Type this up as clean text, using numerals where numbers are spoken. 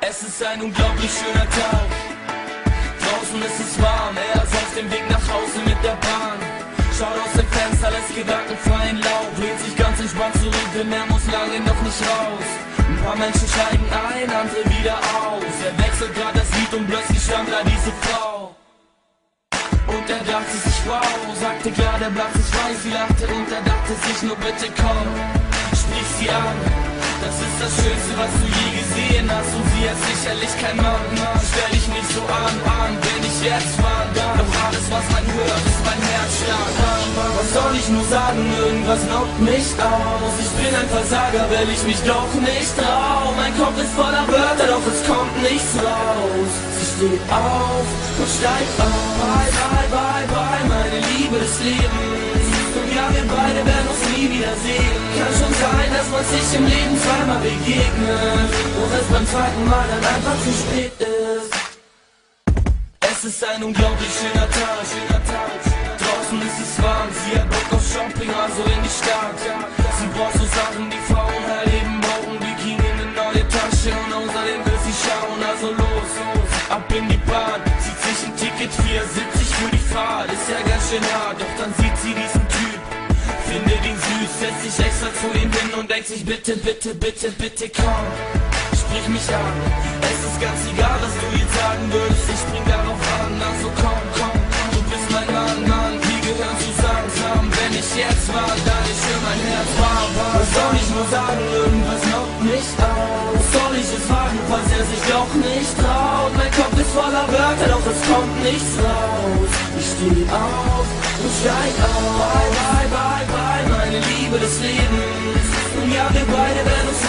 Es ist ein unglaublich schöner Tag. Draußen ist es warm, er ist auf dem Weg nach Hause mit der Bahn. Schaut aus dem Fenster, lässt gedankenfreien Lauf, lehnt sich ganz entspannt zurück, denn er muss lange noch nicht raus. Ein paar Menschen steigen ein, andere wieder aus. Er wechselt grad das Lied und plötzlich stand da diese Frau. Und er dachte sich, wow, sagte klar, der Platz ist frei. Sie lachte und er dachte sich, nur bitte komm, sprich sie an. Das ist das Schönste, was du je gesehen hast. Und sie hat sicherlich kein Mann. Stell dich nicht so an, bin ich jetzt Mann. Doch alles, was man hört, ist mein Herzschlag. Was soll ich nur sagen, irgendwas knockt mich aus. Ich bin ein Versager, weil ich mich doch nicht trau. Mein Kopf ist voller Wörter, doch es kommt nichts raus. Sie steht auf und steigt auf. Bye, bye, bye, bye, meine Liebe des Lebens. Und ja, wir beide werden uns nie wiedersehen. Kann schon sein, dass man sich im Leben zweimal begegnet, doch es beim zweiten Mal dann einfach zu spät ist. Es ist ein unglaublich schöner Tag. Draußen ist es warm, sie hat Bock auf Shopping, also in die Stadt. Sie braucht so Sachen, die Frauen halt eben brauchen. Bikini, eine neue Tasche und außerdem will sie schauen, also los, ab in die Bahn. Zieht sich ein Ticket 4,70 für die Fahrt, ist ja ganz schön hart, doch dann sieht sie diesen Typ, findet ihn süß, setzt sich extra zu ihm hin und denkt sich, bitte, bitte, bitte, bitte komm, sprich mich an. Es ist ganz egal, was du jetzt sagen würdest, ich spring darauf an, also komm, komm, du bist mein Mann, Mann, wir gehören zusammen, wenn ich jetzt war, dann ist für mein Herz warm. Was soll ich nur sagen, irgendwas knockt mich aus. Soll ich es wagen, falls er sich doch nicht traut? Mein Kopf ist voller Wörter, doch es kommt nichts raus. Ich steh auf und steig auf. Bye, bye, bye, bye, meine Liebe des Lebens. Und ja, wir beide werden uns